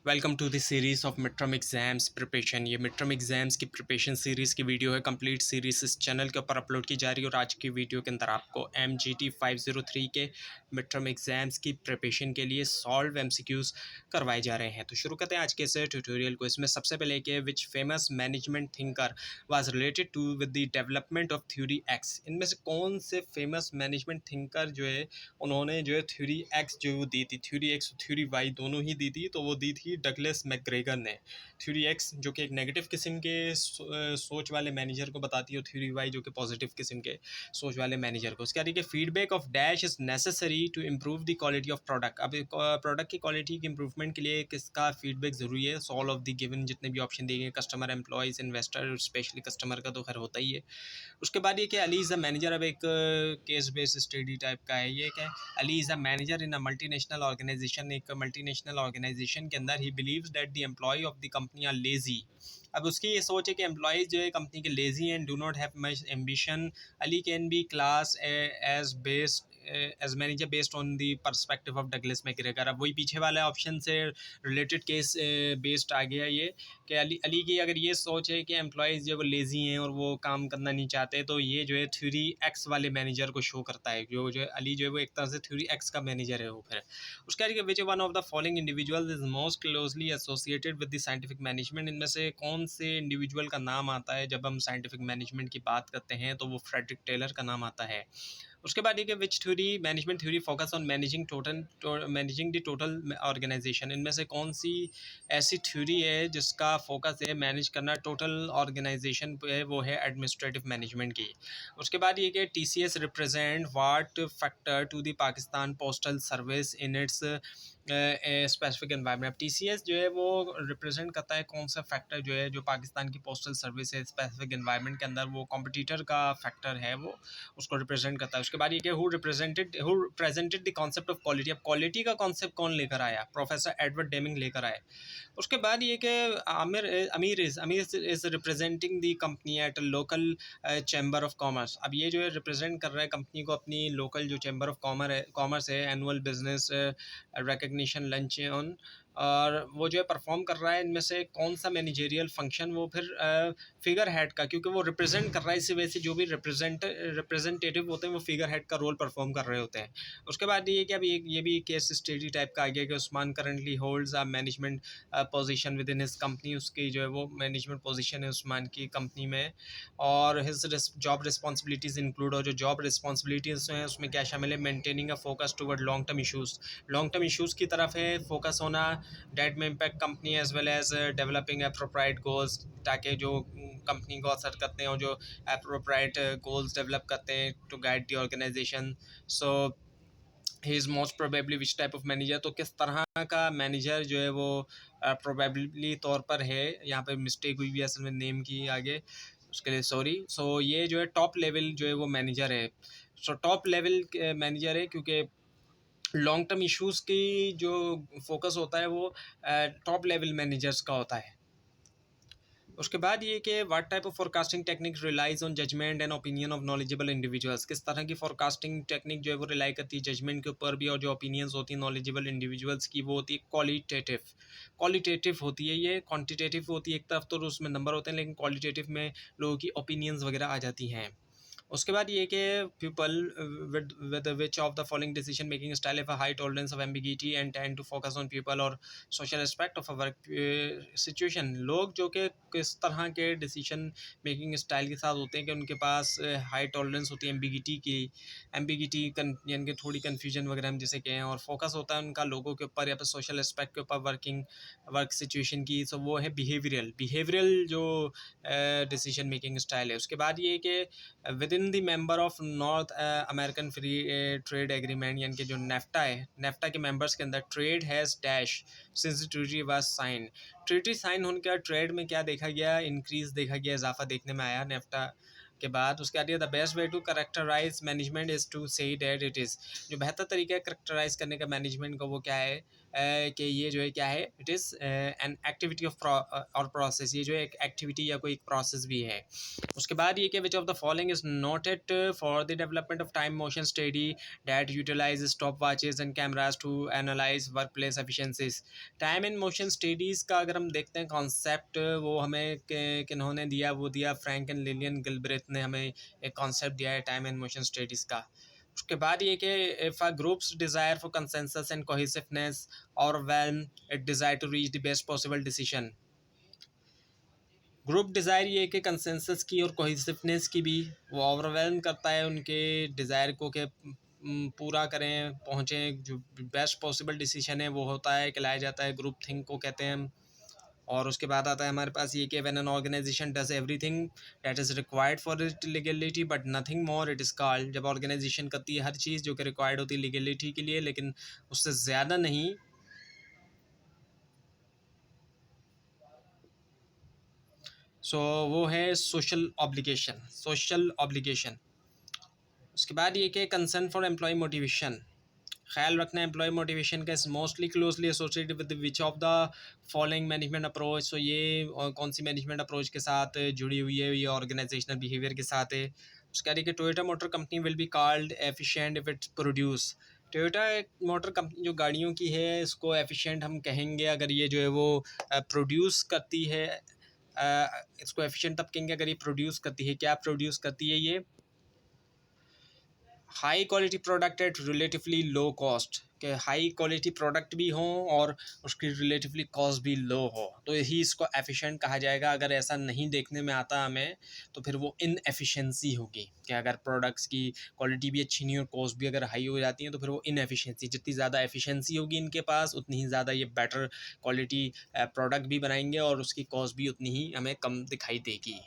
Welcome to the series of mid term exams preparation. ये mid term exams की preparation series की video है। Complete series इस channel के ऊपर अपलोड की जा रही है और आज की वीडियो के अंदर आपको MGT 503 के मिड टर्म एग्ज़ाम्स की प्रिपरेशन के लिए सॉल्व MCQs करवाए जा रहे हैं। तो शुरू करते हैं आज के इस ट्यूटोरियल को। इसमें सबसे पहले कि which famous management thinker was related to with the development of theory X. इनमें से कौन से फेमस मैनेजमेंट थिंकर जो है उन्होंने जो है थ्योरी एक्स जो दी थी, थ्योरी एक्स और थ्योरी वाई दोनों ही दी थी। तो वो दी थी डगलस मैकग्रेगर ने। थ्योरी एक्स जो कि एक नेगेटिव किस्म के सोच वाले मैनेजर को बताती है और थ्योरी वाई जो कि पॉजिटिव किस्म के सोच वाले मैनेजर को। उसके आगे feedback of dash is necessary to improve the quality of product. अब प्रोडक्ट की क्वालिटी के इंप्रूवमेंट के लिए किसका फीडबैक ज़रूरी है? सॉल ऑफ द गिवन जितने भी ऑप्शन दिए गए, customer, employees, investor, specially customer का तो खैर होता ही है। उसके बाद ये कि अली इज़ अ मैनेजर, अब एक केस बेस्ड स्टडी टाइप का है ये। क्या Ali is a manager in a multinational organisation. एक मल्टीनेशनल ऑर्गेनाइजेशन के अंदर he believes that the employ of the company are lazy. अब उसकी ये सोच है कि एम्प्लॉयज़ जो है कंपनी के lazy and do not have much ambition. Ali can be class as based as manager based on the perspective of Douglas McGregor. अब वही पीछे वाला ऑप्शन से रिलेटेड केस बेस्ड आ गया ये कि अली की अगर ये सोच है कि एम्प्लॉयज़ जो वो लेज़ी हैं और वो काम करना नहीं चाहते, तो ये जो है थ्योरी एक्स वाले मैनेजर को शो करता है। जो है अली जो है वो एक तरह से थ्योरी एक्स का मैनेजर है वो। फिर उसके आगे विच one of the following individual is most closely associated with the scientific management. इनमें से कौन से इंडिविजुअल का नाम आता है जब हम साइंटिफिक मैनेजमेंट की बात करते हैं? तो वो फ्रेडरिक टेलर का नाम आता है। उसके बाद ये कि which theory management theory focus on managing the total organisation. इनमें से कौन सी ऐसी थ्योरी है जिसका फोकस है मैनेज करना टोटल ऑर्गेनाइजेशन पे? वो है एडमिनिस्ट्रेटिव मैनेजमेंट की। उसके बाद ये कि TCS represent what factor to the Pakistan postal service in its specific environment. अब TCS जो है वो रिप्रेजेंट करता है कौन सा फैक्टर जो है जो पाकिस्तान की पोस्टल सर्विस है स्पेसिफिक एनवायरनमेंट के अंदर, वो कॉम्पिटिटर का फैक्टर है, वो उसको रिप्रेजेंट करता है। उसके बाद ये कि who presented the concept of quality. अब क्वालिटी का कॉन्सेप्ट कौन लेकर आया? प्रोफेसर एडवर्ड डेमिंग लेकर आए। उसके बाद ये कि अमीर is representing the company at local chamber of commerce. अब ये जो है रिप्रेजेंट कर रहा है कंपनी को अपनी लोकल जो चैम्बर ऑफ कॉमर्स है, annual business recognition lunch on, और वो जो है परफॉर्म कर रहा है। इनमें से कौन सा मैनेजेरियल फंक्शन? वो फिर फिगर हेड का, क्योंकि वो रिप्रेजेंट कर रहा है, इसी वजह से जो भी रिप्रेजेंटेटिव होते हैं वो फिगर हेड का रोल परफॉर्म कर रहे होते हैं। उसके बाद ये कि अब ये भी केस स्टडी टाइप का आ गया कि Usman currently holds a management position with in his company. उसकी जो है वो मैनेजमेंट पोजीशन है उस्मान की कंपनी में, और हिज जॉब रिस्पॉन्सिबिलिटीज़ इंक्लूड, और जो जॉब रिस्पॉन्सिबिलिटीज़ हैं उसमें क्या शामिल है? Maintaining a focus toward long term issues. Long term issues की तरफ है फोकस होना, डेट में impact company as well as developing appropriate goals, ताकि जो कंपनी को असर करते हैं और जो अप्रोप्राइट गोल्स डेवलप करते हैं to guide the organization. So he is most probably which type of manager. तो किस तरह का मैनेजर जो है वो प्रोबेबली तौर पर है। यहाँ पे मिस्टेक हुई भी असल में नेम की आगे, उसके लिए सॉरी। सो ये जो है टॉप लेवल जो है वो मैनेजर है। सो टॉप लेवल मैनेजर है क्योंकि लॉन्ग टर्म इश्यूज़ की जो फोकस होता है वो टॉप लेवल मैनेजर्स का होता है। उसके बाद ये कि what type of forecasting technique relies on judgment and opinion of knowledgeable individuals. किस तरह की फोरकास्टिंग टेक्निक जो है वो रिलाई करती है जजमेंट के ऊपर भी, और जो ओपिनियंस होती है नॉलेजेबल इंडिविजुअल्स की वो होती है क्वालिटेटिव होती है। ये क्वांटिटेटिव होती है एक तरफ, तो उसमें नंबर होते हैं, लेकिन क्वालिटेटिव में लोगों की ओपिनियंस वगैरह आ जाती हैं। उसके बाद ये कि people with which of the following decision making style have a high tolerance of ambiguity and tend to focus on people और social aspect of a work situation. लोग जो कि किस तरह के डिसीजन मेकिंग स्टाइल के साथ होते हैं कि उनके पास हाई टॉलरेंस होती है एम्बिगिटी की। एम्बिगिटी यानी कि थोड़ी कन्फ्यूजन वगैरह हम जिसे कहें, और फोकस होता है उनका लोगों के ऊपर या फिर सोशल एस्पेक्ट के ऊपर वर्क सिचुएशन की। सो वो है बिहेवियरल जो डिसीजन मेकिंग स्टाइल है। उसके बाद ये कि with in the member of north American free trade agreement, यानी कि जो नेफ्टा है, नेफ्टा के मेंबर्स के अंदर trade has dash since treaty was sign. Treaty sign होने के बाद ट्रेड में क्या देखा गया? इंक्रीज देखा गया, इजाफा देखने में आया नेफ्टा के बाद। उसके बाद the best way to characterize management is to say that it is. जो बेहतर तरीका है करेक्टराइज करने का मैनेजमेंट का वो क्या है? कि ये जो है क्या है, it is an activity of और प्रोसेस, ये जो है एक एक्टिविटी या कोई एक प्रोसेस भी है। उसके बाद ये कि which of the following is noted for the development of time motion study that utilize stop watches and cameras to analyze work place efficiencies. Time and motion studies का अगर हम देखते हैं कॉन्सेप्ट, वो हमें किन्होंने दिया, वो दिया फ्रैंक एंड लिलियन गिलब्रेथ ने हमें एक कॉन्सेप्ट दिया है टाइम एंड मोशन स्टडीज़ का। उसके बाद ये कि if a group's desire for consensus and cohesiveness और when it desire to reach the best possible decision. Group desire ये कि कंसेंसस की और कोहेसिवनेस की भी, वो ओवरवेलम करता है उनके डिज़ायर को कि पूरा करें, पहुँचें, जो बेस्ट पॉसिबल डिसीजन है वो होता है, कहलाया जाता है ग्रुप थिंक को कहते हैं हम। और उसके बाद आता है हमारे पास ये कि when an organization does everything that is required for it legality but nothing more it is called. जब ऑर्गेनाइजेशन करती है हर चीज़ जो कि रिक्वायर्ड होती है लीगलिटी के लिए, लेकिन उससे ज़्यादा नहीं, सो वो है सोशल ऑब्लिगेशन, सोशल ऑब्लिगेशन। उसके बाद ये कि कंसर्न फॉर एम्प्लॉय मोटिवेशन, ख्याल रखना एम्प्लॉय मोटिवेशन का is mostly closely associated with which of the following management approach. So ये कौन सी मैनेजमेंट अप्रोच के साथ जुड़ी हुई है, ये ऑर्गेनाइजेशनल बिहेवियर के साथ है। उसके बाद Toyota motor company will be called efficient if it's produce. Toyota motor company जो गाड़ियों की है, इसको एफिशिएंट हम कहेंगे अगर ये जो है वो प्रोड्यूस करती है। इसको एफिशिएंट तब कहेंगे अगर ये प्रोड्यूस करती है। क्या प्रोड्यूस करती है ये? High quality product at relatively low cost, के हाई क्वालिटी प्रोडक्ट भी हों और उसकी रिलेटिवली कॉस्ट भी लो हो, तो यही इसको एफिशिएंट कहा जाएगा। अगर ऐसा नहीं देखने में आता हमें, तो फिर वो इनएफिशिएंसी होगी कि अगर प्रोडक्ट्स की क्वालिटी भी अच्छी नहीं और कॉस्ट भी अगर हाई हो जाती है, तो फिर वो इनएफिशिएंसी, जितनी ज़्यादा एफिशिएंसी होगी इनके पास, उतनी ही ज़्यादा ये बेटर क्वालिटी प्रोडक्ट भी बनाएंगे और उसकी कॉस्ट भी उतनी ही हमें कम दिखाई देगी।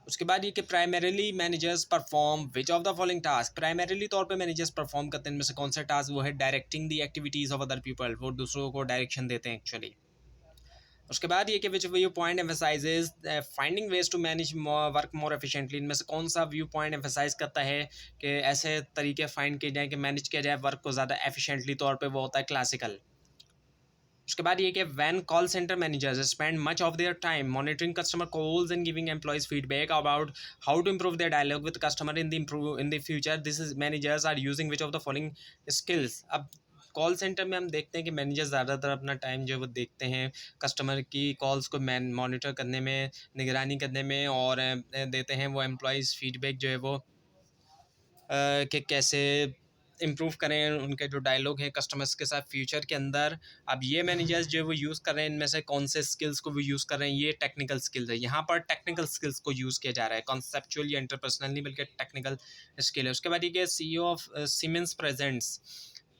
उसके बाद ये कि primarily managers perform which of the following task. Primarily तौर पे मैनेजर्स परफॉर्म करते हैं, इनमें से कौन सा टास्क वो है? Directing the activities of other people, वो दूसरों को डायरेक्शन देते हैं एक्चुअली। उसके बाद ये कि which viewpoint emphasises finding ways to manage work more efficiently. इनमें से कौन सा व्यू पॉइंट एम्फेसाइज करता है कि ऐसे तरीके फाइंड किए जाएँ कि मैनेज किया जाए वर्क को ज़्यादा एफिशिएंटली तौर पर? वो होता है क्लासिकल। उसके बाद ये कि when call center managers spend much of their time monitoring customer calls and giving employees feedback about how to improve their dialogue with customer in the future, this is managers are using which of the following skills। अब call centre में हम देखते हैं कि manager ज़्यादातर अपना time जो है वो देखते हैं कस्टमर की कॉल्स को मॉनिटर करने में, निगरानी करने में, और देते हैं वो एम्प्लॉयज़ फीडबैक जो है वो कि कैसे इम्प्रूव करें उनके जो डायलॉग हैं कस्टमर्स के साथ फ्यूचर के अंदर। अब ये मैनेजर्स जो है वो यूज़ कर रहे हैं, इनमें से कौन से स्किल्स को वो यूज़ कर रहे हैं? ये टेक्निकल स्किल्स है, यहाँ पर टेक्निकल स्किल्स को यूज़ किया जा रहा है, कॉन्सेप्चुअल या इंटरपर्सनल नहीं बल्कि टेक्निकल स्किल है। उसके बाद ये CEO of siemens presents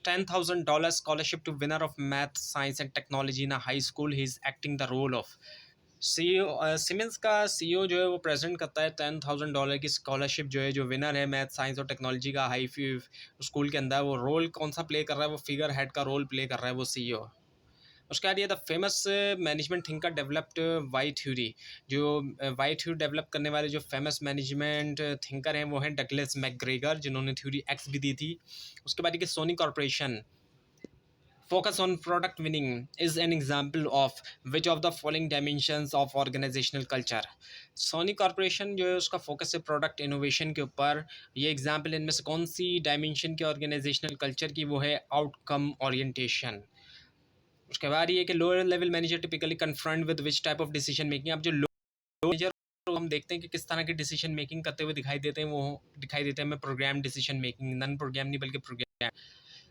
$10,000 scholarship to winner of math, science and technology in a high school. He is acting the role of CEO। Siemens का CEO जो है वो प्रेजेंट करता है $10,000 की स्कॉलरशिप जो है, जो विनर है मैथ, साइंस और टेक्नोलॉजी का हाई स्कूल के अंदर। वो रोल कौन सा प्ले कर रहा है? वो फिगर हेड का रोल प्ले कर रहा है वो CEO। उसके बाद ये the famous management thinker developed Y theory. जो वाई थ्योरी डेवलप करने वाले जो फेमस मैनेजमेंट थिंकर हैं वो हैं डगलस मैकग्रेगर, जिन्होंने थ्योरी एक्स भी दी थी। उसके बाद ये Sony corporation focus on product winning is an example of which of the following dimensions of organizational culture। Sony corporation जो है उसका फोकस है प्रोडक्ट इनोवेशन के ऊपर। ये एग्जाम्पल इनमें से कौन सी डायमेंशन के ऑर्गेनाइजेशनल कल्चर की? वो है आउटकम ओरिएंटेशन। उसके बाद ये कि lower level manager typically confront with which type of decision making. अब जो मैनेजर हम देखते हैं कि किस तरह की डिसीजन मेकिंग करते हुए दिखाई देते हैं, वो दिखाई देते हैं हमें program decision making, non program नहीं बल्कि प्रोग्राम।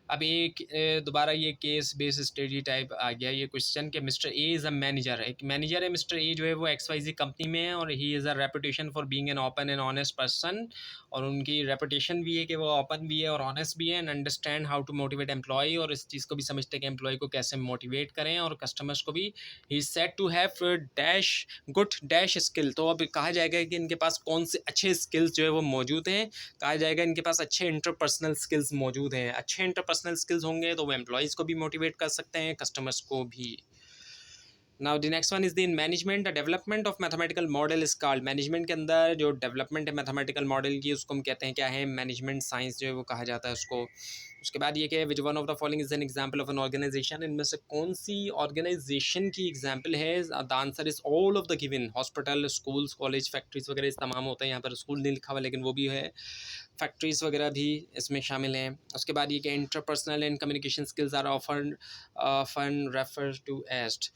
अब एक दोबारा ये केस बेस स्टडी टाइप आ गया ये क्वेश्चन कि mister A is a manager. एक मैनेजर है मिस्टर ए जो है वो XYZ कंपनी में है और he is a reputation for being an open and honest person. और उनकी रेपुटेशन भी है कि वो ओपन भी है और ऑनेस्ट भी है and understand how to motivate employ. और इस चीज़ को भी समझते हैं कि एम्प्लॉय को कैसे मोटिवेट करें और कस्टमर्स को भी। He is said to have dash good dash skill. तो अब कहा जाएगा कि इनके पास कौन से अच्छे स्किल्स जो है वो मौजूद हैं। कहा जाएगा इनके पास अच्छे इंटरपर्सनल स्किल्स मौजूद हैं। अच्छे इंटरपर्सनल स्किल्स होंगे तो वो एम्प्लॉयज़ को भी मोटिवेट कर सकते हैं, कस्टमर्स को भी। Now the next one is the in management the development of mathematical model is called. Management के अंदर जो डेवलपमेंट है मैथमेटिकल मॉडल की उसको हम कहते हैं क्या है, मैनेजमेंट साइंस जो है वो कहा जाता है उसको। उसके बाद ये क्या है, which one of the following is an example of an organization. इनमें से कौन सी ऑर्गेनाइजेशन की एग्जांपल है? The answer is all of the given. Hospital, schools, college, factories वगैरह इस तमाम होते हैं। यहाँ पर स्कूल नहीं लिखा हुआ लेकिन वो भी है, फैक्ट्रीज वगैरह भी इसमें शामिल हैं। उसके बाद ये कि interpersonal and communication skills are often refer to as.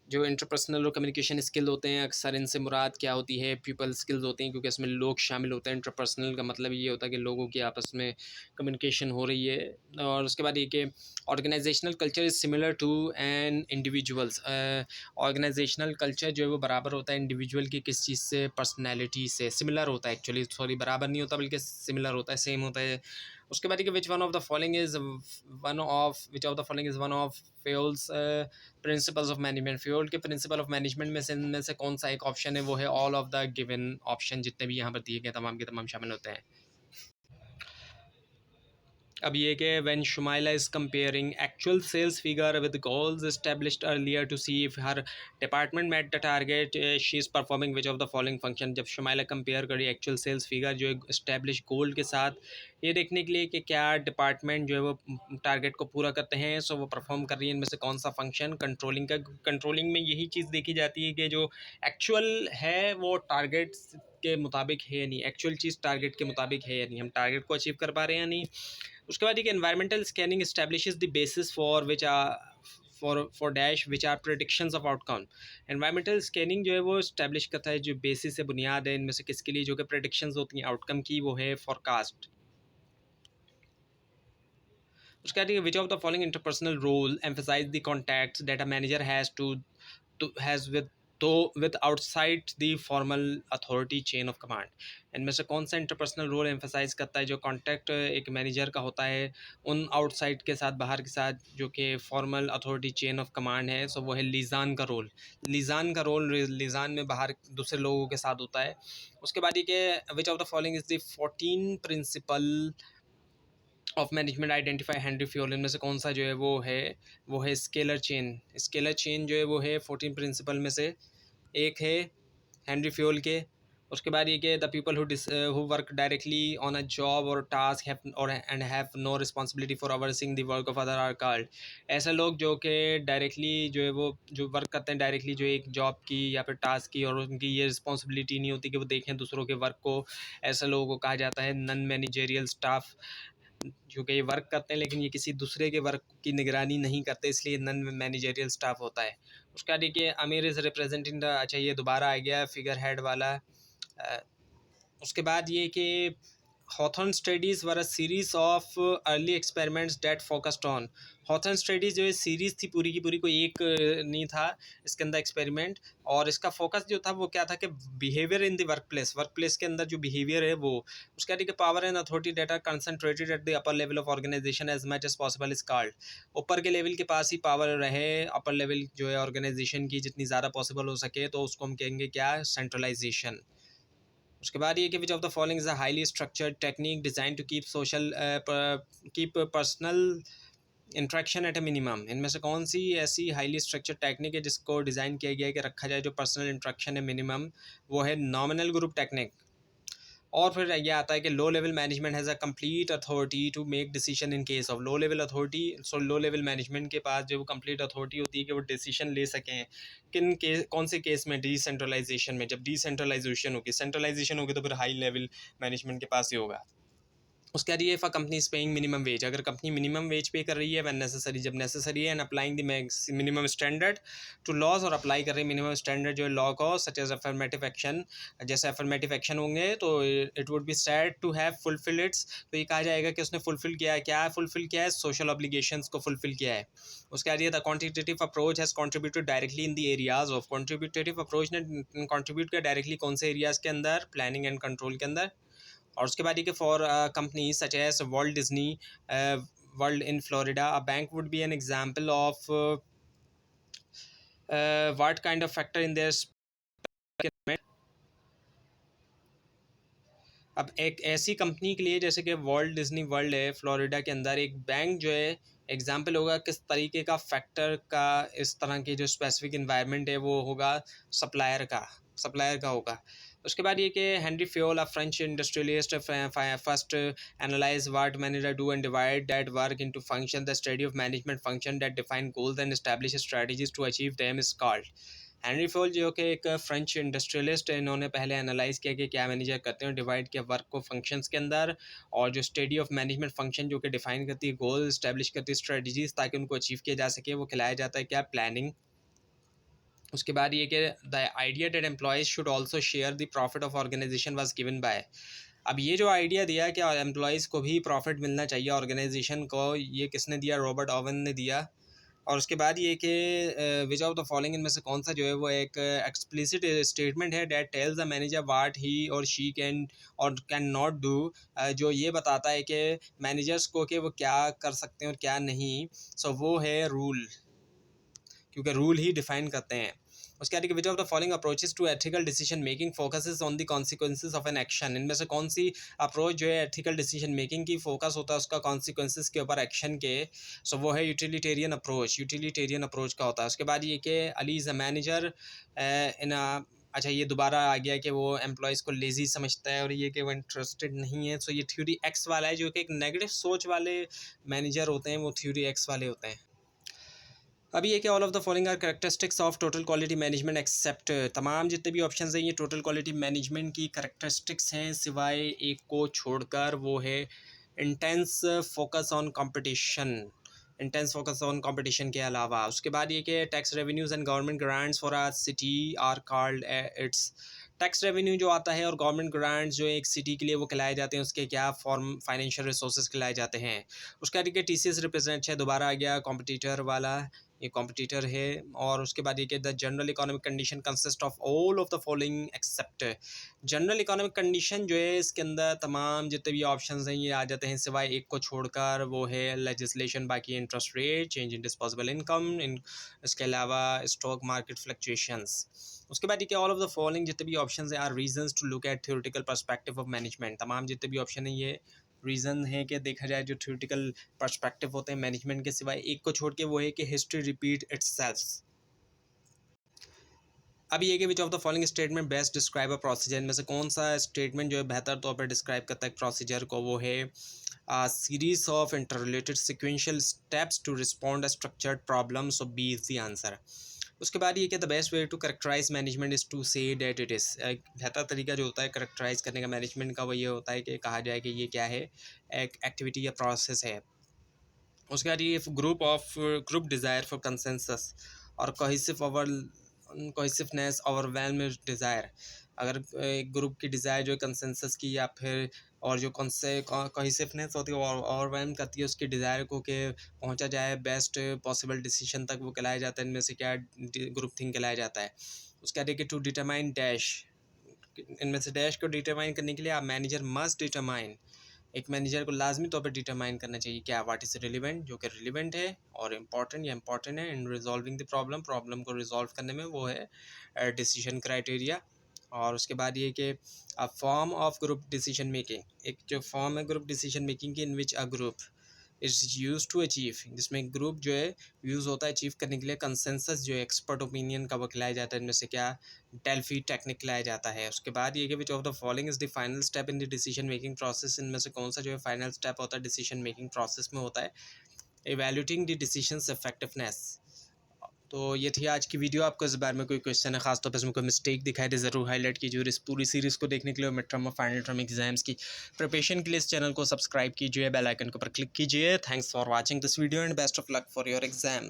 जो इंटरपर्सनल और कम्युनिकेशन स्किल होते हैं अक्सर इनसे मुराद क्या होती है, पीपल स्किल्स होती हैं, क्योंकि इसमें लोग शामिल होते हैं। इंटरपर्सनल का मतलब ये होता है कि लोगों की आपस में कम्युनिकेशन हो रही है। और उसके बाद ये कि organizational culture is similar to an individuals. Organizational culture जो है वो बराबर होता है इंडिविजुअल की किस चीज़ से, पर्सनैलिटी से। सिमिलर होता है एक्चुअली, सॉरी बराबर नहीं होता बल्कि सिमिलर होता है, सेम होता है। उसके बाद विच one of the following is one of fuels principles of management. Fuel के प्रिंसिपल ऑफ मैनेजमेंट में से इनमें से कौन सा एक ऑप्शन है? वो है all of the given option, जितने भी यहाँ पर दिए गए तमाम के तमाम शामिल होते हैं। अब ये कि when Shumaila is comparing actual sales figure with goals established earlier to see if her department met the target she is performing which of the following function. जब शुमाइला कंपेयर करी एक्चुअल सेल्स फिगर जो इस्टेब्लिश गोल के साथ, ये देखने के लिए कि क्या डिपार्टमेंट जो है वो टारगेट को पूरा करते हैं, सो वो परफॉर्म कर रही है, इनमें से कौन सा फंक्शन? कंट्रोलिंग का। कंट्रोलिंग में यही चीज़ देखी जाती है कि जो एक्चुअल है वो टारगेट के मुताबिक है या नहीं, एक्चुअल चीज़ टारगेट के मुताबिक है या नहीं, हम टारगेट को अचीव कर पा रहे हैं या नहीं। उसके बाद एक environmental scanning establishes the basis for which are for dash which are predictions of outcome. Environmental scanning जो है वो इस्टेब्लिश करता है, जो बेसिस है, बुनियाद है इनमें से किसके लिए, जो कि प्रेडिक्शंस होती हैं आउटकम की, वो है फॉरकास्ट। उसके बाद which of the following interpersonal role emphasise the contacts that a manager has has with to with outside the formal authority chain of command. इनमें से कौन सा इंटरपर्सनल रोल एम्फसाइज करता है, जो कॉन्टैक्ट एक मैनेजर का होता है उन आउटसाइड के साथ, बाहर के साथ, जो कि formal authority chain of command है। सो वो है लीज़ान का रोल। लीज़ान में बाहर दूसरे लोगों के साथ होता है। उसके बाद ये कि which of the following is the 14 principle of management identify Henry Fayol. इनमें से कौन सा जो है वो है स्केलर चेन। स्केलर चेन जो है वो है 14 प्रिंसिपल में से एक है हेनरी फ्योल के। उसके बाद ये कि the people who work directly on a job और टास्क हैव और and have no responsibility for overseeing the work of other are called. ऐसे लोग जो कि डायरेक्टली जो है वो जो वर्क करते हैं डायरेक्टली, जो एक जॉब की या फिर टास्क की, और उनकी ये रिस्पॉन्सिबिलिटी नहीं होती कि वो देखें दूसरों के वर्क को, ऐसे लोगों को कहा जाता है नॉन मैनेजेरियल स्टाफ। जो कि ये वर्क करते हैं लेकिन ये किसी दूसरे के वर्क की निगरानी नहीं करते, इसलिए नॉन मैनेजेरियल स्टाफ होता है। उसका देखिए अमीर इज़ रिप्रेजेंटिंग द, अच्छा ये दोबारा आ गया फिगर हेड वाला। उसके बाद ये कि Hawthorne studies were a series of early experiments that focused on. Hawthorne studies जो है सीरीज़ थी पूरी की पूरी, कोई एक नहीं था इसके अंदर एक्सपेरिमेंट, और इसका फोकस जो था वो क्या था कि behavior in the work place के अंदर जो बिहेवियर है वो। उसका देखिए power and authority that are concentrated at the upper level of organization as much as possible is called. ऊपर के लेवल के पास ही पावर रहे, अपर लेवल जो है ऑर्गेनाइजेशन की जितनी ज़्यादा पॉसिबल हो सके, तो उसको हम कहेंगे क्या? सेंट्रलाइजेशन। उसके बाद ये कि which of the following is a highly structured technique design to keep personal interaction at a minimum. इनमें से कौन सी ऐसी हाईली स्ट्रक्चर्ड टेक्निक है जिसको डिज़ाइन किया गया है कि रखा जाए जो पर्सनल इंट्रैक्शन है मिनिमम? वो है नॉमिनल ग्रुप टेक्निक। और फिर ये आता है कि low level management has a complete authority to make decision in case of low level authority. So low level management के पास जो कंप्लीट अथॉरिटी होती है कि वो डिसीजन ले सकें कौन से केस में? डिसेंट्रलाइजेशन में। जब डिसेंट्रलाइजेशन होगी, सेंट्रलाइजेशन होगी तो फिर हाई लेवल मैनेजमेंट के पास ही होगा। उसके बाद ये for company is paying minimum wage. अगर कंपनी मिनिमम वेज पे कर रही है व्हेन नेसेसरी, जब नेसेसरी है, and applying the minimum standard to laws, और अप्लाई कर रही है मिनिमम स्टैंडर्ड जो है लॉ को, सच एज अफर्मेटिव एक्शन। जैसे अफर्मेटिव एक्शन होंगे तो it would be said to have fulfill its, तो ये कहा जाएगा कि उसने फुलफिल किया है। क्या फुलफिल किया है? सोशल ऑब्लिगेशंस को फुलफिल किया है। उसके बाद ये the quantitative approach has contributed directly in the areas of. कॉन्ट्रीब्यूटेटिव अप्रोच ने कॉन्ट्रीब्यूट किया डायरेक्टली कौन से एरियाज़ के अंदर? प्लानिंग एंड कंट्रोल के अंदर। और उसके बाद ये कि for companies such as World Disney World in Florida, a bank would be an example of what kind of factor in there. अब एक ऐसी कंपनी के लिए जैसे कि वर्ल्ड डिज्नी वर्ल्ड है फ्लोरिडा के अंदर, एक बैंक जो है एग्जाम्पल होगा किस तरीके का फैक्टर का इस तरह की जो स्पेसिफिक इन्वायरमेंट है वो होगा सप्लायर का होगा। उसके बाद ये कि Henry Fayol a French industrialist first analyze what manager do and divide that work into function the study of management function that define goals and establish strategies to achieve them is called. Henry Fayol जो कि एक French industrialist है, इन्होंने पहले analyse किया कि क्या manager करते हैं, डिवाइड किया वर्क को फंक्शंस के अंदर, और जो स्टडी ऑफ मैनेजमेंट फंक्शन जो कि डिफाइन करती है गोल, इस्टेब्लिश करती है स्ट्रेटजीज ताकि उनको अचीव किया जा सके, वो खिलाया जाता है क्या, प्लानिंग। उसके बाद ये कि the idea that employees should also share the profit of organization was given by. अब ये जो आइडिया दिया कि एम्प्लॉयज़ को भी प्रॉफिट मिलना चाहिए ऑर्गेनाइजेशन को, ये किसने दिया, रॉबर्ट ओवन ने दिया। और उसके बाद ये कि विच ऑफ द फॉलोइंग इनमें से कौन सा जो है वो एक एक्सप्लिसिट स्टेटमेंट है that tells the manager what he और शी कैन और कैन नॉट डू, जो ये बताता है कि मैनेजर्स को कि वो क्या कर सकते हैं और क्या नहीं। सो वो है रूल, क्योंकि रूल ही डिफाइन करते हैं। उसके बाद which of the following approaches to ethical decision making focuses on the consequences of an action, इनमें से कौन सी अप्रोच जो है एथिकल डिसीजन मेकिंग की फोकस होता है उसका कॉन्सिक्वेंसेज के ऊपर, एक्शन के। सो वो है यूटिलिटेरियन अप्रोच का होता है। उसके बाद ये कि अली इज़ अ मैनेजर इन अच्छा ये दोबारा आ गया कि वो एम्प्लॉयज़ को लेज़ी समझता है और ये कि वो इंटरेस्टेड नहीं है। सो ये थ्योरी एक्स वाला है, जो कि एक नेगेटिव सोच वाले मैनेजर होते हैं, वो थ्योरी एक्स वाले होते हैं। अभी ये कि all of the following are characteristics of total quality management except, तमाम जितने भी ऑप्शंस हैं ये टोटल क्वालिटी मैनेजमेंट की करेक्टरिस्टिक्स हैं सिवाय एक को छोड़कर, वो है इंटेंस फोकस ऑन कंपटीशन के अलावा। उसके बाद ये कि tax revenues and government grants for a city are called its, tax revenue जो आता है और गवर्नमेंट ग्रांट्स जो एक सिटी के लिए वो खिलाए जाते हैं, उसके क्या फॉर्म, फाइनेंशियल रिसोर्सेज खिलाए जाते हैं। उसके बाद ये TCS रिप्रेजेंट है, दोबारा आ गया कॉम्पिटिटर वाला, ये कॉम्पिटिटर है। और उसके बाद ये कि the general economic condition consist of all of the following except, general economic condition जो है इसके अंदर तमाम जितने भी ऑप्शंस हैं ये आ जाते हैं सिवाय एक को छोड़कर, वो है लेजिस्लेशन, बाकी interest rate, change in disposable income, इन इसके अलावा स्टॉक मार्केट फ्लक्चुएशंस। उसके बाद ये कि ऑल ऑफ द फॉलोइंग जितने भी ऑप्शंस हैं are reasons to look at theoretical perspective of management, तमाम जितने भी ऑप्शन हैं ये रीज़न है कि देखा जाए जो थ्योरेटिकल पर्सपेक्टिव होते हैं मैनेजमेंट के, सिवाय एक को छोड़ के, वो है कि हिस्ट्री रिपीट इटसेल्फ। अब ये कि which of the following statement best describe a procedure, इनमें से कौन सा स्टेटमेंट जो है बेहतर तौर पर डिस्क्राइब करता है प्रोसीजर को, वो है series of interrelated sequential steps to respond a structured problem, so B is the answer. उसके बाद ये कि the best way to characterize management is to say that it is, एक बेहतर तरीका जो होता है करेक्टराइज करने का मैनेजमेंट का वो ये होता है कि कहा जाए कि ये क्या है, एक एक्टिविटी या प्रोसेस है। उसके बाद ये ग्रुप डिज़ायर फॉर कंसेंसस और कोहेसिवनेस ओवरवेलम डिज़ायर, अगर एक ग्रुप की डिज़ायर जो है कंसेंसस की या फिर और जो कोहेसिवनेस होती है ओवरवेलम करती है उसकी डिज़ायर को कि पहुंचा जाए बेस्ट पॉसिबल डिसीजन तक, वो कहलाया जाता है, इनमें से क्या ग्रुप थिंक कहलाया जाता है। उसके बाद देखिए टू डिटरमाइन डैश, इनमें से डैश को डिटरमाइन करने के लिए आप मैनेजर मस्ट डिटरमाइन, एक मैनेजर को लाजमी तौर पर डिटरमाइन करना चाहिए क्या, व्हाट इज़ रिलेवेंट, जो कि रिलेवेंट है और इम्पॉर्टेंट या इम्पॉर्टेंट है इन रिजॉल्विंग द प्रॉब्लम को रिजॉल्व करने में, वो है डिसीजन क्राइटेरिया। और उसके बाद ये कि a form of group decision making, एक जो फॉर्म है ग्रुप डिसीजन मेकिंग की, in which a group is use to achieve, जिसमें ग्रुप जो है यूज़ होता है अचीव करने के लिए कंसेंसस जो है एक्सपर्ट ओपिनियन का वो खिलाया जाता है, इनमें से क्या, डेल्फी टेक्निक लाया जाता है। उसके बाद ये कि which of the following is the final step in the decision making process, इनमें से कौन सा जो है फाइनल स्टेप होता है डिसीजन मेकिंग प्रोसेस में होता है, इवैल्यूएटिंग द डिसीजंस इफेक्टिवनेस। तो ये थी आज की वीडियो, आपको इस बारे में कोई क्वेश्चन है खासतौर पर इसमें कोई मिस्टेक दिखाई दे ज़रूर हाईलाइट कीजिए, और इस पूरी सीरीज़ को देखने के लिए मिड टर्म और फाइनल टर्म एग्जाम्स की प्रिपरेशन के लिए इस चैनल को सब्सक्राइब कीजिए, बेल आइकन के ऊपर क्लिक कीजिए। Thanks for watching this video and best of luck for your exam.